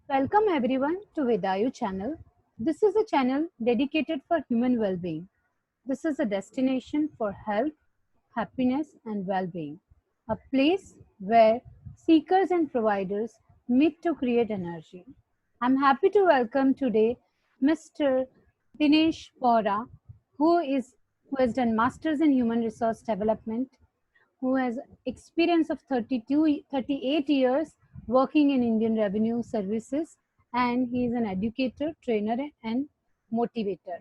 Welcome everyone to Vedayu channel. This is a channel dedicated for human well-being. This is a destination for health, happiness and well-being. A place where seekers and providers meet to create energy. I'm happy to welcome today Mr. Dinesh Pora, who has done masters in human resource development, who has experience of 38 years working in Indian Revenue Services, and he is an educator, trainer and motivator.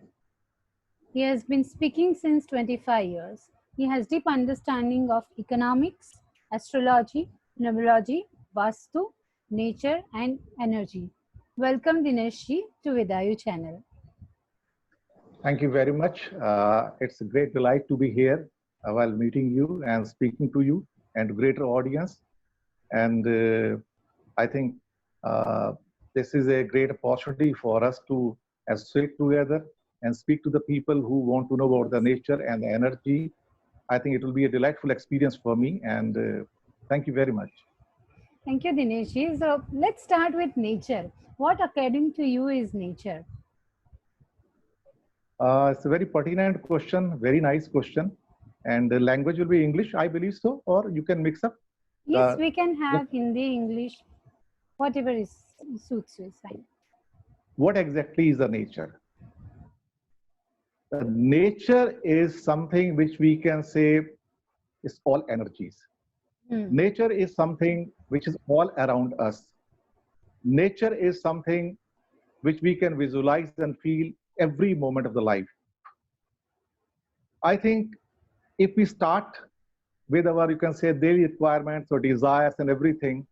He has been speaking since 25 years. He has deep understanding of economics, astrology, numerology, Vastu, nature and energy. Welcome Dinesh ji to Vedayu channel. Thank you very much. It's a great delight to be here while meeting you and speaking to you and greater audience. And I think uh, this is a great opportunity for us to sit together and speak to the people who want to know about the nature and the energy. I think it will be a delightful experience for me. And thank you very much. Thank you Dinesh ji. So let's start with nature. What according to you is nature? It's a very pertinent question, very nice question. And the language will be English, I believe so, or you can mix up. Yes, The, we can have Hindi, English, whatever suits you is fine. what exactly is the nature? The nature is something which we can say is all energies. Nature is something which is all around us. Nature is something which we can visualize and feel every moment of the life. I think if we start with our, you can say, daily requirements or desires and everything,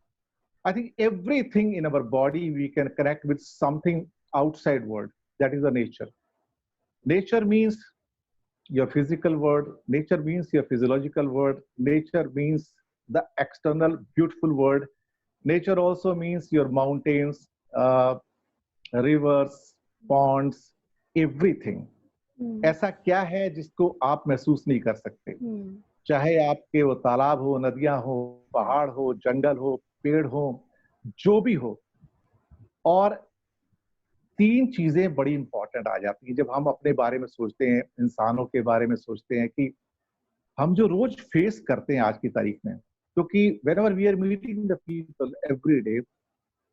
I think everything in our body we can connect with something outside world. That is the nature. Nature means your physical world, nature means your physiological world, nature means the external beautiful world, nature also means your mountains, rivers, ponds, everything. ऐसा क्या है जिसको आप महसूस नहीं कर सकते? चाहे आपके वो तालाब हो, नदियां हो, पहाड़ हो, जंगल हो, पेड़ हो, जो भी हो. और तीन चीजें बड़ी इंपॉर्टेंट आ जाती हैं जब हम अपने बारे में सोचते हैं, इंसानों के बारे में सोचते हैं कि हम जो रोज फेस करते हैं आज की तारीख में, क्योंकि whenever we are meeting the people every day,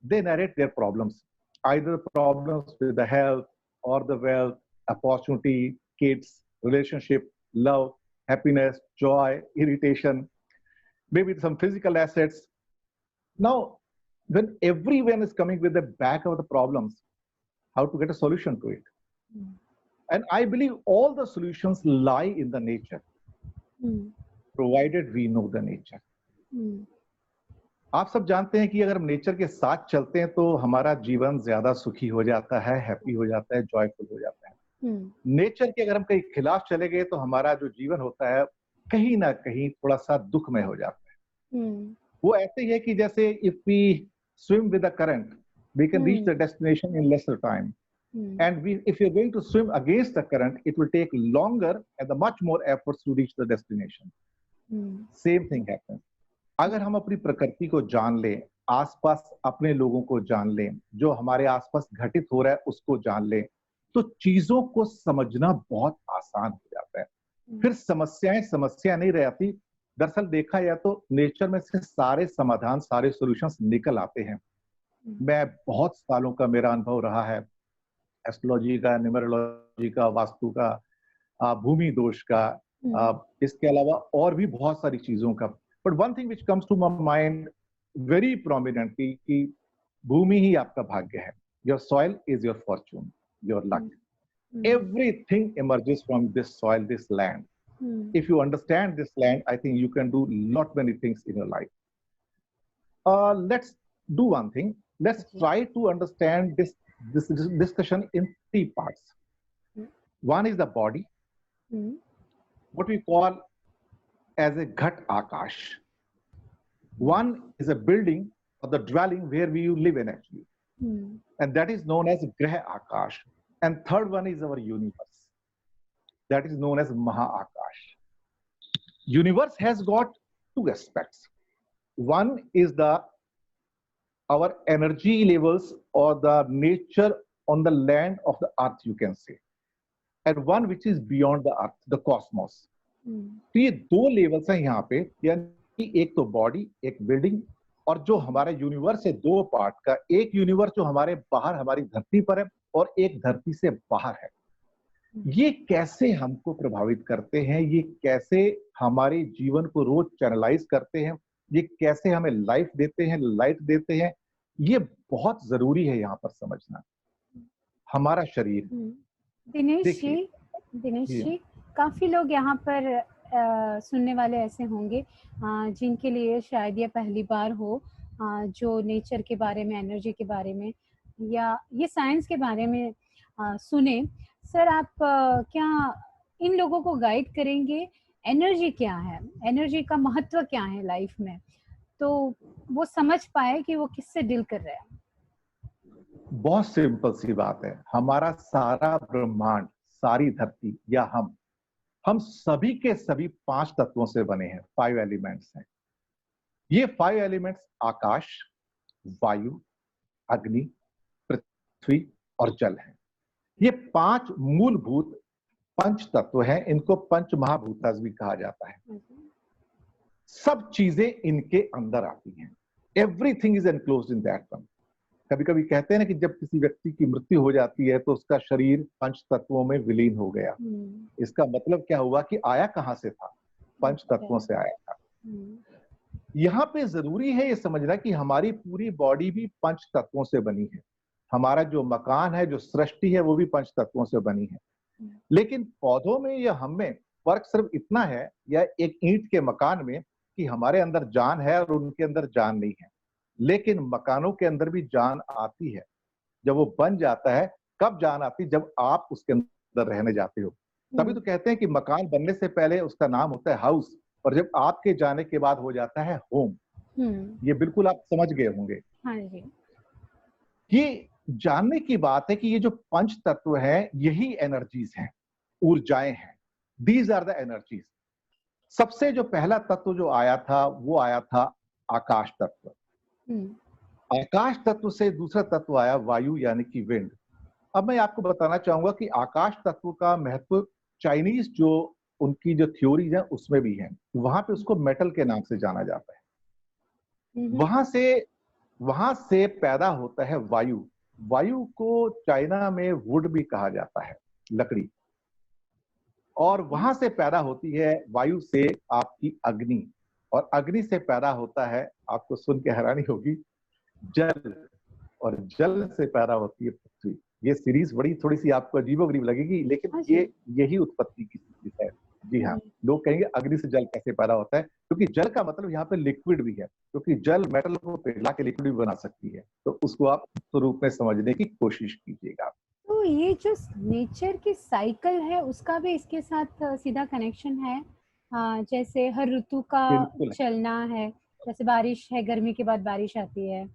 they narrate their problems, either problems with the health or the wealth, opportunity, kids, relationship, love, happiness, joy, irritation, maybe some physical assets. Now, when everyone is coming with the back of the problems, how to get a solution to it. And I believe all the solutions lie in the nature, provided we know the nature. आप सब जानते हैं कि अगर हम nature के साथ चलते हैं तो हमारा जीवन ज्यादा सुखी हो जाता है, हैप्पी हो जाता है, जॉयफुल हो जाता है. नेचर के अगर हम कहीं खिलाफ चले गए तो हमारा जो जीवन होता है कहीं ना कहीं थोड़ा सा दुखमय हो जाता है. वो ऐसे ही है कि जैसे if we swim with the current we can reach the destination in lesser time. And if you're going to swim against the current, it will take longer and much more efforts to reach the destination. Same thing happens. अगर हम अपनी प्रकृति को जान लें, आसपास अपने लोगों को जान लें, जो हमारे आसपास घटित हो रहा है उसको जान लें, तो चीजों को समझना बहुत आसान हो जाता है. फिर समस्याएं समस्या नहीं रहती. दरअसल देखा जाए तो नेचर में से सारे समाधान, सारे सॉल्यूशंस निकल आते हैं. मैं बहुत सालों का मेरा अनुभव रहा है एस्ट्रोलॉजी का, न्यूमरोलॉजी का, वास्तु का, भूमि दोष का, इसके अलावा और भी बहुत सारी चीजों का. But one thing which comes to my mind very prominently कि भूमि ही आपका भाग्य है. Your soil is your fortune, your luck. Everything emerges from this soil, this land. If you understand this land, I think you can do lot many things in your life. Let's do one thing. Let's try to understand this discussion in three parts. One is the body, what we call as a Ghat Akash. One is a building or the dwelling where we live in actually, and that is known as Grah Akash. And third one is our universe, that is known as Maha Akash. Universe has got two aspects. One is the our energy levels or the nature on the land of the earth, you can say, and one which is beyond the earth, the cosmos. तो ये दो levels हैं यहाँ पे, यानी एक तो body, एक बिल्डिंग, और जो हमारा यूनिवर्स है दो पार्ट का, एक यूनिवर्स जो हमारे बाहर हमारी धरती पर है और एक धरती से बाहर है। ये कैसे हमको प्रभावित करते हैं, ये कैसे हमारे जीवन को रोज चैनलाइज करते हैं, ये कैसे हमें लाइफ देते हैं, लाइट देते हैं, ये बहुत जरूरी है यहाँ पर समझना। हमारा शरीर, दिनेश जी, काफी लोग यहाँ पर सुनने वाले ऐसे होंगे जिनके लिए शायद ये पहली बार हो, जो नेचर के बारे में, एनर्जी के बारे में या ये साइंस के बारे में सुने। सर, आप क्या इन लोगों को गाइड करेंगे, एनर्जी क्या है, एनर्जी का महत्व क्या है लाइफ में, तो वो समझ पाए कि वो किससे डील कर रहे हैं? बहुत सिंपल सी बात है, हमारा सारा ब्रह्मांड, सारी धरती या हम सभी के सभी 5 तत्वों से बने हैं, 5 एलिमेंट्स हैं। ये 5 एलिमेंट्स आकाश, वायु, अग्नि, पृथ्वी और जल हैं। ये 5 मूलभूत पंच तत्व हैं, इनको पंच महाभूतास भी कहा जाता है। सब चीजें इनके अंदर आती हैं। Everything is enclosed in that one. कभी कभी कहते हैं ना कि जब किसी व्यक्ति की मृत्यु हो जाती है तो उसका शरीर पंच तत्वों में विलीन हो गया। इसका मतलब क्या हुआ कि आया कहां से था? पंच तत्वों से आया था। यहाँ पे जरूरी है ये समझना कि हमारी पूरी बॉडी भी पंच तत्वों से बनी है। हमारा जो मकान है, जो सृष्टि है, वो भी पंच तत्वों से बनी है। लेकिन पौधों में या हम में फर्क सिर्फ इतना है, या एक ईंट के मकान में, कि हमारे अंदर जान है और उनके अंदर जान नहीं है। लेकिन मकानों के अंदर भी जान आती है। जब वो बन जाता है, कब जान आती? जब आप उसके अंदर रहने जाते हो। तभी तो कहते हैं कि मकान बनने से पहले उसका नाम होता है हाउस, और जब आपके जाने के बाद हो जाता है होम। ये बिल्कुल आप समझ गए होंगे। हाँ जी। ये जानने की बात है कि ये जो पंच तत्व है, यही एनर्जीज हैं, ऊर्जाएं हैं। These are the energies. सबसे जो पहला तत्व जो आया था, वो आया था आकाश तत्व। आकाश तत्व से दूसरा तत्व आया वायु, यानी कि विंड। अब मैं आपको बताना चाहूंगा कि आकाश तत्व का महत्व चाइनीज जो उनकी जो थ्योरीज है उसमें भी है। वहां पे उसको मेटल के नाम से जाना जाता है। वहां से पैदा होता है वायु। वायु को चाइना में वुड भी कहा जाता है, लकड़ी। और वहां से पैदा होती है वायु से आपकी अग्नि, और अग्नि से पैदा होता है, आपको सुन के हैरानी होगी, जल, और जल से पैदा होती है पृथ्वी। ये सीरीज बड़ी थोड़ी सी आपको अजीबोगरीब लगेगी, लेकिन ये यही उत्पत्ति की सीरीज है। जी हाँ, लोग कहेंगे अग्नि से जल कैसे पैदा होता है, क्योंकि जल का मतलब यहाँ पे लिक्विड भी है, क्योंकि जल मेटल को पिघला के लिक्विड भी बना सकती है। तो उसको आप स्वरूप में समझने की कोशिश कीजिएगा। तो ये जो नेचर की साइकिल है उसका भी इसके साथ सीधा कनेक्शन है। जैसे हर ऋतु का चलना है, जैसे बारिश है, गर्मी के बाद बारिश आती है,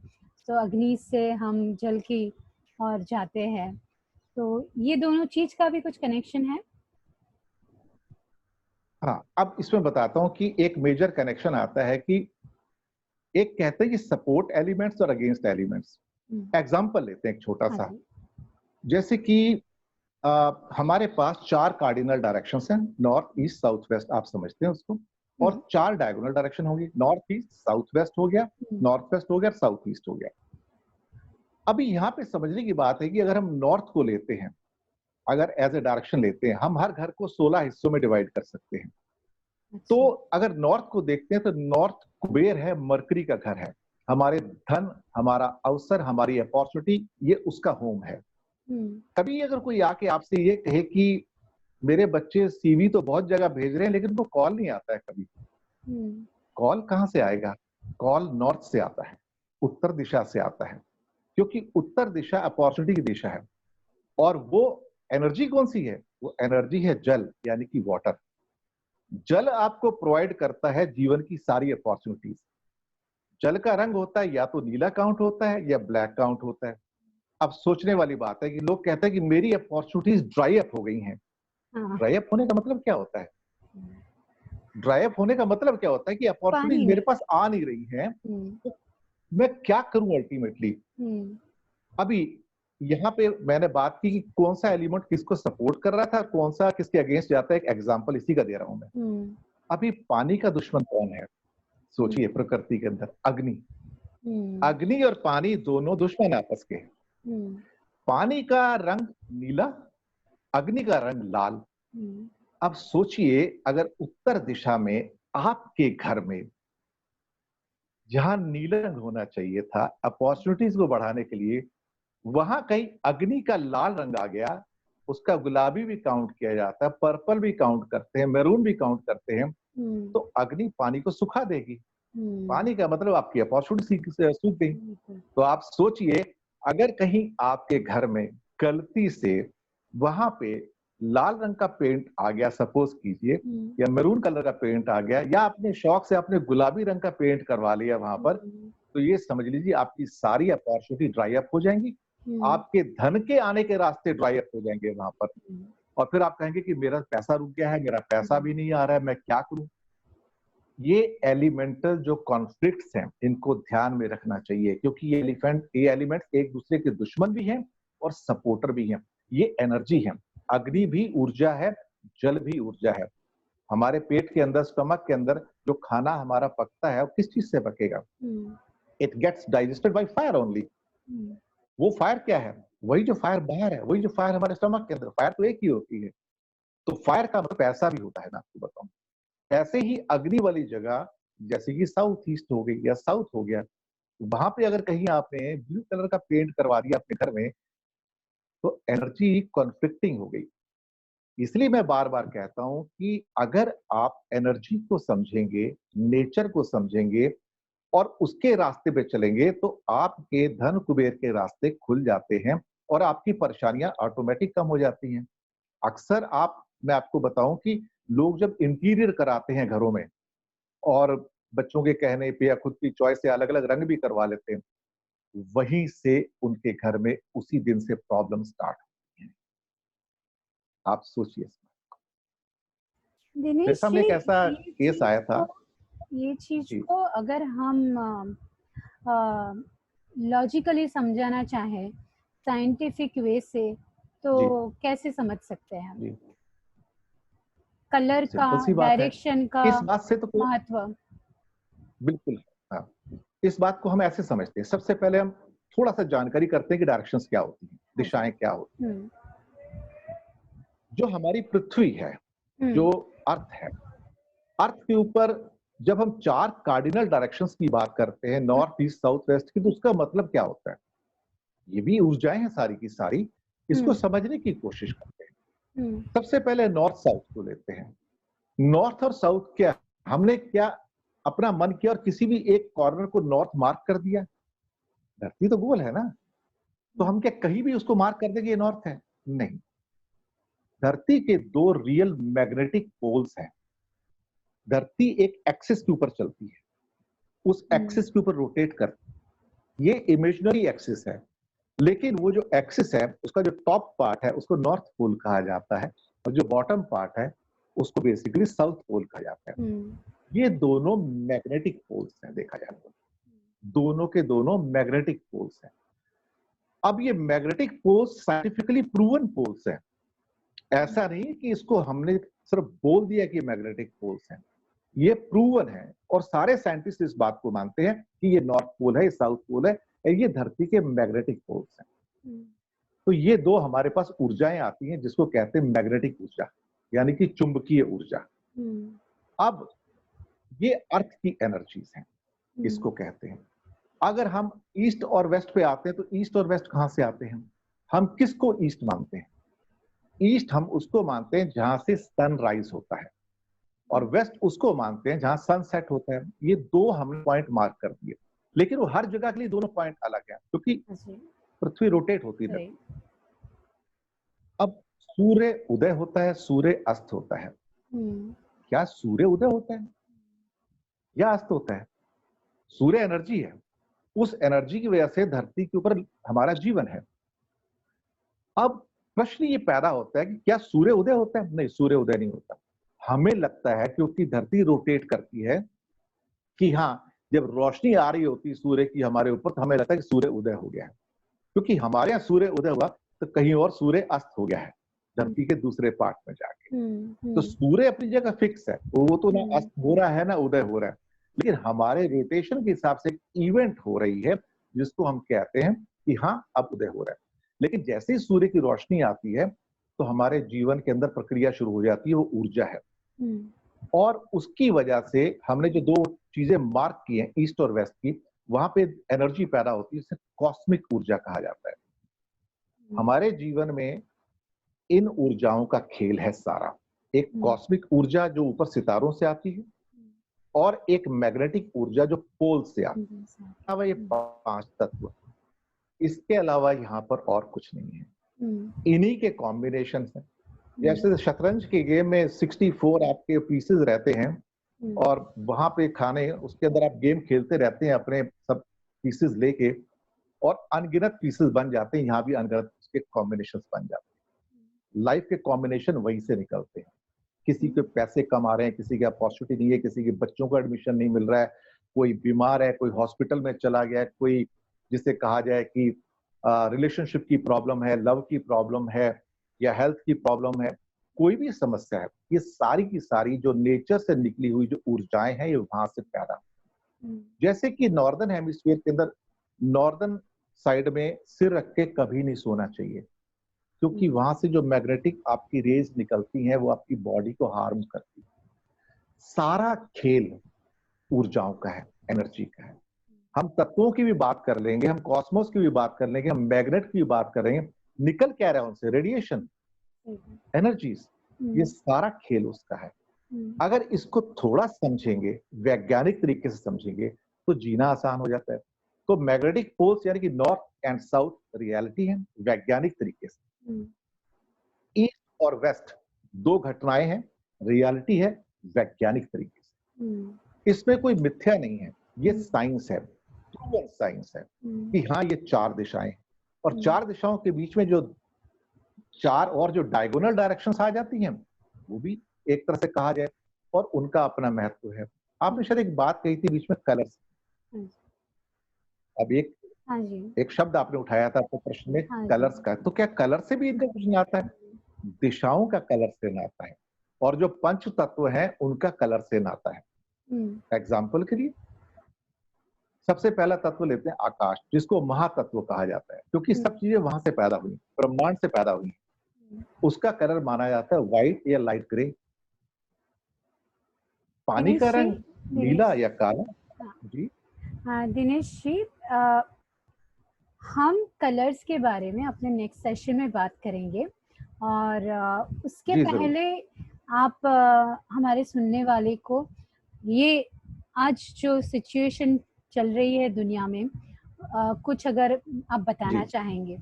तो अग्नि से हम जल की और जाते हैं। तो ये दोनों चीज का भी कुछ कनेक्शन है? हाँ, अब इसमें बताता हूँ कि एक मेजर कनेक्शन आता है कि एक कहते हैं कि सपोर्ट एलिमेंट्स और अगेंस्ट एलिमेंट्स। एग्जाम्पल लेते हैं एक छोटा सा। जैसे कि हमारे पास 4 कार्डिनल डायरेक्शंस हैं, नॉर्थ, ईस्ट, साउथ, वेस्ट, आप समझते हैं उसको। और 4 डायगोनल डायरेक्शन होंगी, नॉर्थ ईस्ट, साउथ वेस्ट हो गया, नॉर्थ वेस्ट हो गया, साउथ ईस्ट हो गया। अभी यहाँ पे समझने की बात है कि अगर हम नॉर्थ को लेते हैं, अगर एज ए डायरेक्शन लेते हैं, हम हर घर को 16 हिस्सों में डिवाइड कर सकते हैं। तो अगर नॉर्थ को देखते हैं तो नॉर्थ कुबेर है, मरकरी का घर है। हमारे धन, हमारा अवसर, हमारी अपॉर्चुनिटी, ये उसका होम है। कभी अगर कोई आके आपसे ये कहे कि मेरे बच्चे सीवी तो बहुत जगह भेज रहे हैं लेकिन उनको कॉल नहीं आता है कभी, कॉल कहां से आएगा? कॉल नॉर्थ से आता है, उत्तर दिशा से आता है, क्योंकि उत्तर दिशा अपॉर्चुनिटी की दिशा है। और वो एनर्जी कौन सी है? वो एनर्जी है जल, यानी कि वाटर। जल आपको प्रोवाइड करता है जीवन की सारी अपॉर्चुनिटीज। जल का रंग होता है या तो नीला काउंट होता है या ब्लैक काउंट होता है। अब सोचने वाली बात है कि लोग कहते हैं कि मेरी अपॉर्चुनिटीज ड्राई अप हो गई हैं। ड्राई अप होने का मतलब क्या होता है? ड्राई अप होने का मतलब क्या होता है कि अपॉर्चुनिटीज मेरे पास आ नहीं रही हैं। मैं क्या करूं अल्टीमेटली। अभी यहाँ पे मैंने बात की कि कौन सा एलिमेंट किसको सपोर्ट कर रहा था, कौन सा किसके अगेंस्ट जाता है, एक एग्जांपल इसी का दे रहा हूं मैं। अभी पानी का दुश्मन कौन है? सोचिए, प्रकृति के अंदर अग्नि। अग्नि और पानी दोनों दुश्मन आपस के। पानी का रंग नीला, अग्नि का रंग लाल। अब सोचिए, अगर उत्तर दिशा में आपके घर में जहां नीला रंग होना चाहिए था अपॉर्चुनिटीज को बढ़ाने के लिए, वहां कहीं अग्नि का लाल रंग आ गया, उसका गुलाबी भी काउंट किया जाता है, पर्पल भी काउंट करते हैं, मैरून भी काउंट करते हैं, तो अग्नि पानी को सुखा देगी। पानी का मतलब आपकी अपॉर्चुनिटी सूख गई। तो आप सोचिए, अगर कहीं आपके घर में गलती से वहां पे लाल रंग का पेंट आ गया, सपोज कीजिए, या मैरून कलर का पेंट आ गया, या अपने शौक से आपने गुलाबी रंग का पेंट करवा लिया वहां पर, तो ये समझ लीजिए आपकी सारी अपॉर्चुनिटी ड्राई अप हो जाएंगी। आपके धन के आने के रास्ते ड्राई अप हो जाएंगे वहां पर। और फिर आप कहेंगे कि मेरा पैसा रुक गया है, मेरा पैसा भी नहीं आ रहा है, मैं क्या करूं। ये एलिमेंटल जो कॉन्फ्लिक्ट्स हैं, इनको ध्यान में रखना चाहिए, क्योंकि ये एलिमेंट्स एक दूसरे के दुश्मन भी हैं और सपोर्टर भी हैं। ये एनर्जी है। अग्नि भी ऊर्जा है, जल भी ऊर्जा है। हमारे पेट के अंदर, स्टमक के अंदर जो खाना हमारा पकता है, वो किस चीज से पकेगा? It gets digested by fire only. वो फायर क्या है? वही जो फायर बाहर है, वही जो फायर हमारे स्टमक के अंदर। फायर तो एक ही होती है। तो फायर का मतलब पैसा भी होता है ना, आपको बताऊं। ऐसे ही अग्नि वाली जगह, जैसे कि साउथ ईस्ट हो गई या साउथ हो गया, वहां पे अगर कहीं आपने ब्लू कलर का पेंट करवा दिया अपने घर में, तो एनर्जी कॉन्फ्लिक्टिंग हो गई। इसलिए मैं बार बार कहता हूं कि अगर आप एनर्जी को समझेंगे, नेचर को समझेंगे और उसके रास्ते पे चलेंगे, तो आपके धन कुबेर के रास्ते खुल जाते हैं और आपकी परेशानियां ऑटोमेटिक कम हो जाती हैं। अक्सर मैं आपको बताऊं कि लोग जब इंटीरियर कराते हैं घरों में, और बच्चों के कहने पे या खुद की चॉइस से अलग अलग रंग भी करवा लेते हैं, वहीं से उनके घर में उसी दिन से प्रॉब्लम स्टार्ट होती है। आप सोचिए। मेरे दिनेश सामने जी, एक ऐसा केस आया था। ये चीज जी, को अगर हम लॉजिकली समझाना चाहें, साइंटिफिक वे से, तो जी, कैसे समझ सकते हैं हम जी। कलर का, सिंपल सी बात है। डायरेक्शन का इस बात से तो कोई महत्व? बिल्कुल, हाँ। इस बात को हम ऐसे समझते हैं। सबसे पहले हम थोड़ा-सा जानकारी करते हैं कि डायरेक्शंस क्या होती हैं, हाँ जी। दिशाएँ क्या होती हैं। जो हमारी पृथ्वी है, हम्म जो अर्थ है, अर्थ के ऊपर जब हम 4 कार्डिनल डायरेक्शंस की बात करते हैं, नॉर्थ, ईस्ट, साउथ, वेस्ट की, तो उसका मतलब क्या होता है? ये भी ऊर्जाएँ हैं सारी की सारी। इसको समझने की कोशिश करते हैं। सबसे पहले नॉर्थ साउथ को लेते हैं। नॉर्थ और साउथ क्या, हमने क्या अपना मन किया और किसी भी एक कॉर्नर को नॉर्थ मार्क कर दिया? धरती तो गोल है ना, तो हम क्या कहीं भी उसको मार्क कर दें कि ये नॉर्थ है? नहीं। धरती के 2 रियल मैग्नेटिक पोल्स हैं। धरती एक एक्सिस के ऊपर चलती है, उस एक्सिस के ऊपर रोटेट करती है। ये इमेजिनरी एक्सिस है, लेकिन वो जो एक्सिस है, उसका जो टॉप पार्ट है, उसको नॉर्थ पोल कहा जाता है, और जो बॉटम पार्ट है, उसको बेसिकली साउथ पोल कहा जाता है। ये दोनों मैग्नेटिक पोल्स हैं, देखा जाए तो दोनों के दोनों मैग्नेटिक पोल्स हैं। अब ये magnetic poles scientifically proven poles हैं। ऐसा नहीं कि इसको हमने सिर्फ बोल दिया कि मैग्नेटिक पोल्स हैं। ये प्रूवन है, और सारे साइंटिस्ट इस बात को मानते हैं कि ये नॉर्थ पोल है, ये साउथ पोल है, ये धरती के मैग्नेटिक पोल्स हैं। तो ये 2 हमारे पास ऊर्जाएं आती हैं, जिसको कहते हैं मैग्नेटिक ऊर्जा, यानी कि चुंबकीय ऊर्जा। अब ये अर्थ की एनर्जीज हैं, इसको कहते हैं। अगर हम ईस्ट और वेस्ट पे आते हैं, तो ईस्ट और वेस्ट कहां से आते हैं? हम किसको ईस्ट मानते हैं? ईस्ट हम उसको मानते हैं जहां से सनराइज होता है, और वेस्ट उसको मानते हैं जहां सनसेट होता है। ये 2 हमने पॉइंट मार्क कर दिए, लेकिन वो हर जगह के लिए दोनों पॉइंट अलग है, क्योंकि पृथ्वी रोटेट होती है। अब सूर्य उदय होता है, सूर्य अस्त होता है। क्या सूर्य उदय होता है या अस्त होता है? सूर्य एनर्जी है, उस एनर्जी की वजह से धरती के ऊपर हमारा जीवन है। अब प्रश्न ये पैदा होता है कि क्या सूर्य उदय होता है? नहीं, सूर्य उदय नहीं होता। हमें लगता है क्योंकि धरती रोटेट करती है कि हाँ, जब रोशनी आ रही होती है सूर्य की हमारे ऊपर, तो हमें लगता है कि सूर्य उदय हो गया है, क्योंकि हमारे यहाँ सूर्य उदय हुआ तो कहीं और सूर्य अस्त हो गया है धरती के दूसरे पार्ट में जाके। तो सूर्य अपनी जगह फिक्स है, वो तो ना अस्त हो रहा है ना उदय हो रहा है, लेकिन हमारे रोटेशन के हिसाब से एक इवेंट हो रही है जिसको हम कहते हैं कि हाँ अब उदय हो रहा है। लेकिन जैसे ही सूर्य की रोशनी आती है तो हमारे जीवन के अंदर प्रक्रिया शुरू हो जाती है, वो ऊर्जा है। और उसकी वजह से हमने जो दो चीजें मार्क की हैं ईस्ट और वेस्ट की, वहां पे एनर्जी पैदा होती है, जिसे कॉस्मिक ऊर्जा कहा जाता है। हमारे जीवन में इन ऊर्जाओं का खेल है सारा। एक कॉस्मिक ऊर्जा जो ऊपर सितारों से आती है, और एक मैग्नेटिक ऊर्जा जो पोल से आती है। ये 5 तत्व, इसके अलावा यहाँ पर और कुछ नहीं है। इन्हीं के कॉम्बिनेशन है। जैसे शतरंज के गेम में 64 आपके पीसेस रहते हैं और वहां पे खाने, उसके अंदर आप गेम खेलते रहते हैं अपने सब पीसेस लेके, और अनगिनत पीसेस बन जाते हैं। यहाँ भी अनगिनत उसके कॉम्बिनेशन बन जाते हैं। लाइफ के कॉम्बिनेशन वहीं से निकलते हैं। किसी के पैसे कम आ रहे हैं, किसी की अपॉर्चुनिटी नहीं है, किसी के बच्चों को एडमिशन नहीं मिल रहा है, कोई बीमार है, कोई हॉस्पिटल में चला गया है, कोई जिसे कहा जाए कि रिलेशनशिप की प्रॉब्लम है, लव की प्रॉब्लम है, या हेल्थ की प्रॉब्लम है, कोई भी समस्या है, ये सारी की सारी जो नेचर से निकली हुई जो ऊर्जाएं हैं, ये वहां से पैदा। जैसे कि नॉर्दर्न हेमिस्फीयर के अंदर नॉर्दर्न साइड में सिर रख के कभी नहीं सोना चाहिए, क्योंकि वहां से जो मैग्नेटिक आपकी रेज निकलती हैं वो आपकी बॉडी को हार्म करती है। सारा खेल ऊर्जाओं का है, एनर्जी का है। हम तत्वों की भी बात कर लेंगे, हम कॉस्मोस की भी बात कर लेंगे, हम मैग्नेट की भी बात करेंगे। निकल क्या रहा है उनसे? Radiation, energies. ये सारा खेल उसका है। अगर इसको थोड़ा समझेंगे, वैज्ञानिक तरीके से समझेंगे, तो जीना आसान हो जाता है। तो मैग्नेटिक पोल्स यानी कि नॉर्थ एंड साउथ रियलिटी है वैज्ञानिक तरीके से। ईस्ट और वेस्ट दो घटनाएं हैं, रियलिटी है वैज्ञानिक तरीके से। इसमें कोई मिथ्या नहीं है, ये साइंस है, प्रूवन साइंस है कि हाँ ये 4 दिशाएं हैं, और 4 दिशाओं के बीच में जो 4 और जो डायगोनल डायरेक्शंस आ जाती हैं, वो भी एक तरह से कहा जाए, और उनका अपना महत्व है। आपने शायद एक बात कही थी बीच में, कलर्स। अब एक शब्द आपने उठाया था आपके प्रश्न में, कलर्स का। तो क्या कलर से भी इनका कुछ नाता है? दिशाओं का कलर से नाता है, और जो पंच तत्व हैं उनका कलर से नाता है। एग्जाम्पल के लिए सबसे पहला तत्व लेते हैं आकाश, जिसको महातत्व कहा जाता है, क्योंकि सब चीजें वहां से पैदा हुई, ब्रह्मांड से पैदा हुई। उसका कलर माना जाता है व्हाइट या लाइट ग्रे। पानी का रंग नीला या काला। जी दिनेश जी, हम कलर्स के बारे में अपने नेक्स्ट सेशन में बात करेंगे, और उसके पहले आप हमारे सुनने वाले को ये आज जो सिचुएशन चल रही है दुनिया में, कुछ अगर आप बताना चाहेंगे,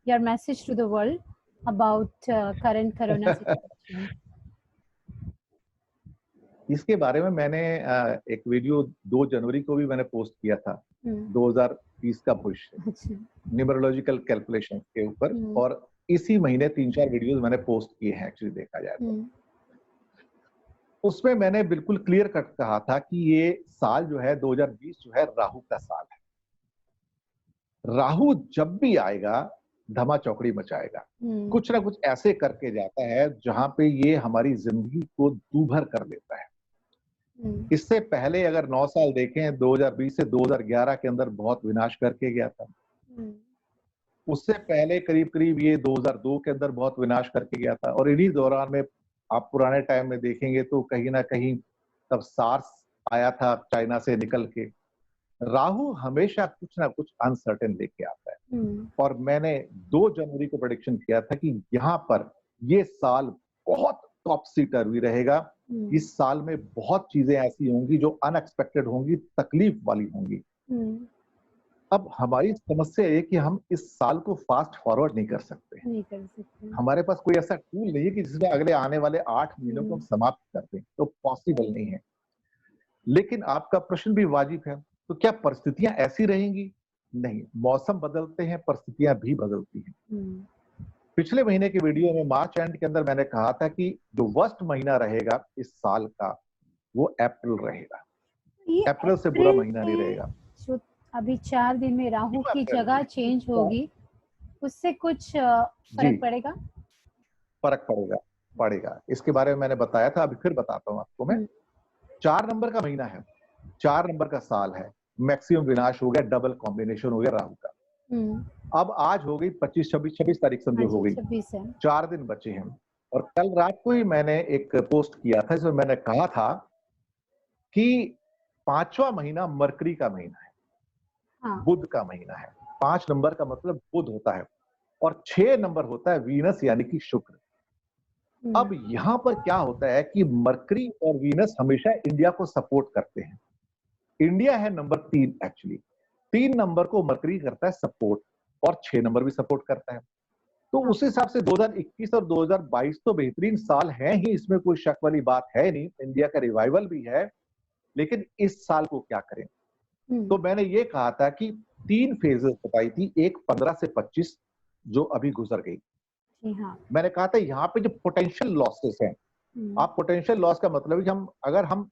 your message to the world about current corona situation. इसके बारे में मैंने एक वीडियो 2 जनवरी को भी मैंने पोस्ट किया था, 2020 का भविष्य, न्यूमरोलॉजिकल कैलकुलेशन के ऊपर, और इसी महीने 3-4 वीडियोस मैंने पोस्ट किए हैं एक्चुअली देखा जाए तो। उसमें मैंने बिल्कुल क्लियर कट कहा था कि ये साल जो है 2020 जो है राहु का साल है। राहु जब भी आएगा धमा चौकड़ी मचाएगा, कुछ ना कुछ ऐसे करके जाता है जहां पे ये हमारी जिंदगी को दूभर कर देता है। इससे पहले अगर 9 साल देखें, 2020 से 2011 के अंदर बहुत विनाश करके गया था। उससे पहले करीब करीब ये 2002 के अंदर बहुत विनाश करके गया था, और इन्हीं दौरान में आप पुराने टाइम में देखेंगे तो कहीं ना कहीं तब सार्स आया था चाइना से निकल के। राहु हमेशा कुछ ना कुछ अनसर्टेन लेके आता है, और मैंने 2 जनवरी को प्रेडिक्शन किया था कि यहाँ पर ये साल बहुत टॉपसी टर्वी रहेगा। इस साल में बहुत चीजें ऐसी होंगी जो अनएक्सपेक्टेड होंगी, तकलीफ वाली होंगी। अब हमारी समस्या है कि हम इस साल को फास्ट फॉरवर्ड नहीं कर सकते। हमारे पास कोई ऐसा टूल नहीं है कि जिसमें अगले आने वाले 8 महीनों को हम समाप्त कर दें, तो पॉसिबल नहीं है। लेकिन आपका प्रश्न भी वाजिब है, तो क्या परिस्थितियां ऐसी रहेंगी? नहीं, मौसम बदलते हैं, परिस्थितियां भी बदलती हैं। पिछले महीने के वीडियो में मार्च एंड के अंदर मैंने कहा था कि जो वर्स्ट महीना रहेगा इस साल का वो अप्रैल रहेगा। ये अप्रैल से बुरा महीना नहीं रहेगा। जो अभी 4 दिन में राहु की जगह चेंज होगी, उससे कुछ फर्क पड़ेगा? फर्क पड़ेगा। इसके बारे में मैंने बताया था, अभी फिर बताता हूँ आपको मैं। 4 नंबर का महीना है, 4 नंबर का साल है, मैक्सिमम विनाश हो गया, डबल कॉम्बिनेशन हो गया राहु का। अब आज हो गई 25-26 तारीख समझो हो गई, 4 दिन बचे हैं। और कल रात को ही मैंने एक पोस्ट किया था जिसमें मैंने कहा था कि 5वां महीना मरकरी का महीना है, बुध का महीना है। 5 नंबर का मतलब बुध होता है और 6 नंबर होता है वीनस यानी कि शुक्र। अब यहां पर क्या होता है कि मरकरी और वीनस हमेशा इंडिया को सपोर्ट करते हैं। इंडिया है नंबर 3 एक्चुअली। 3 नंबर को मरकरी करता है सपोर्ट और 6 नंबर भी सपोर्ट करता है। तो उस हिसाब से 2021 और 2022 तो बेहतरीन साल है ही, इसमें कोई शक वाली बात है नहीं। इंडिया का रिवाइवल भी है, लेकिन इस साल को क्या करें? तो मैंने ये कहा था कि 3 फेजेस बताई थी, एक 15 से 25 जो अभी गुजर गई। मैंने कहा था यहाँ पे जो पोटेंशियल लॉसेस हैं, आप पोटेंशियल लॉस का मतलब है कि अगर हम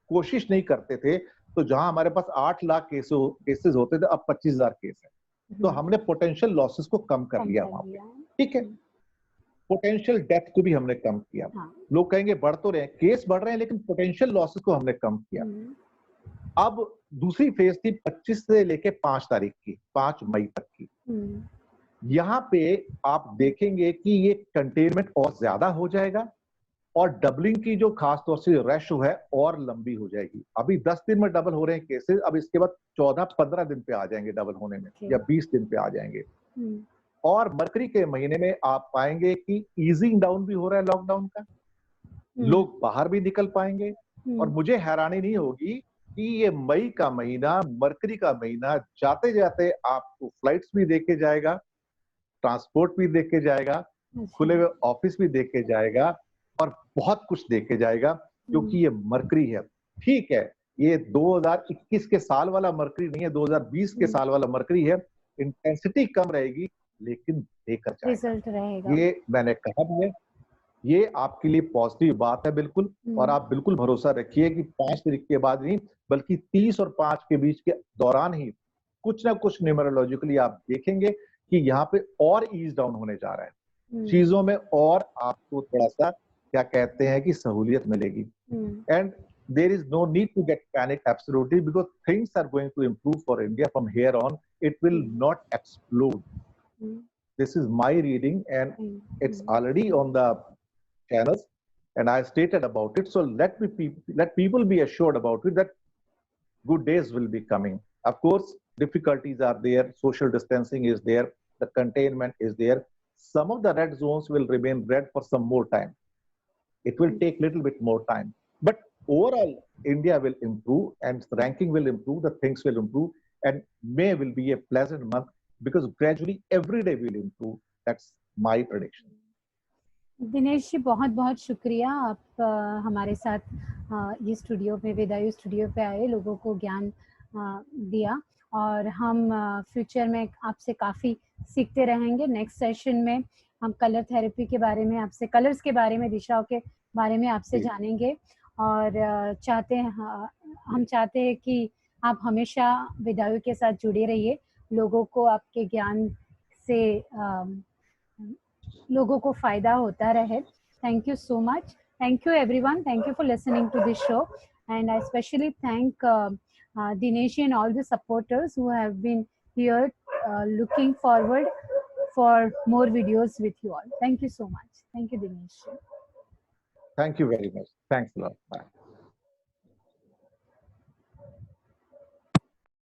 कोशिश नहीं करते थे तो जहां हमारे पास 8 लाख केसेस होते थे, अब 25,000 केस है। तो हमने पोटेंशियल लॉसेस को कम कर लिया वहां पे, ठीक है। पोटेंशियल डेथ को भी हमने कम किया। लोग कहेंगे बढ़ तो रहे, केस बढ़ रहे हैं, लेकिन पोटेंशियल लॉसेस को हमने कम किया। अब दूसरी फेज थी 25 से लेके 5 तारीख की, 5 मई तक की। यहां पे आप देखेंगे कि ये कंटेनमेंट और ज्यादा हो जाएगा और डबलिंग की जो खासतौर से रेशो है और लंबी हो जाएगी। अभी 10 दिन में डबल हो रहे हैं केसेस, अब इसके बाद 14-15 दिन पे आ जाएंगे डबल होने में, या 20 दिन पे आ जाएंगे। और मरकरी के महीने में आप पाएंगे कि ईजिंग डाउन भी हो रहा है लॉकडाउन का, लोग बाहर भी निकल पाएंगे। और मुझे हैरानी नहीं होगी कि ये मई का महीना, मरकरी का महीना, जाते जाते आपको फ्लाइट्स भी देके जाएगा, ट्रांसपोर्ट भी देके जाएगा, खुले हुए ऑफिस भी देके जाएगा और बहुत कुछ देके जाएगा, क्योंकि ये मरकरी है। ठीक है, ये 2021 के साल वाला मरकरी नहीं है, 2020 के साल वाला मरकरी है। इंटेंसिटी कम रहेगी लेकिन देकर जाएगा, रिजल्ट रहेगा। ये मैंने कहा भी है। ये आपके लिए पॉजिटिव बात है बिल्कुल। और आप बिल्कुल भरोसा रखिए कि 5 तारीख के बाद नहीं, बल्कि 30 और 5 के बीच के दौरान ही कुछ ना कुछ न्यूमरोलॉजिकली आप देखेंगे कि यहाँ पे और ईज डाउन होने जा रहा है, चीजों में और आपको थोड़ा सा क्या कहते हैं कि सहूलियत मिलेगी। And there is no need to get panicked absolutely, because things are going to improve for India from here on. It will not explode. This is my reading and it's already on the channels and I stated about it. So let people be assured about it that good days will be coming. Of course, difficulties are there, social distancing is there, the containment is there. Some of the red zones will remain red for some more time. It will take little bit more time. But overall, India will improve and the ranking will improve, the things will improve, and May will be a pleasant month because gradually every day will improve. That's my prediction. Dinesh ji, बहुत बहुत शुक्रिया, आप हमारे साथ ये studio पे, वेदायु studio पे आए, लोगों को ज्ञान दिया और हम फ्यूचर में आपसे काफ़ी सीखते रहेंगे। नेक्स्ट सेशन में हम कलर थेरेपी के बारे में आपसे, कलर्स के बारे में, दिशाओं के बारे में आपसे जानेंगे। और हम चाहते हैं कि आप हमेशा वेदायु के साथ जुड़े रहिए, लोगों को आपके ज्ञान से लोगों को फायदा होता रहे। Thank you so much. Thank you everyone. Thank you for listening to this show. And I especially thank Dinesh and all the supporters who have been here looking forward for more videos with you all. Thank you so much. Thank you, Dinesh. Thank you very much. Thanks a lot. Bye.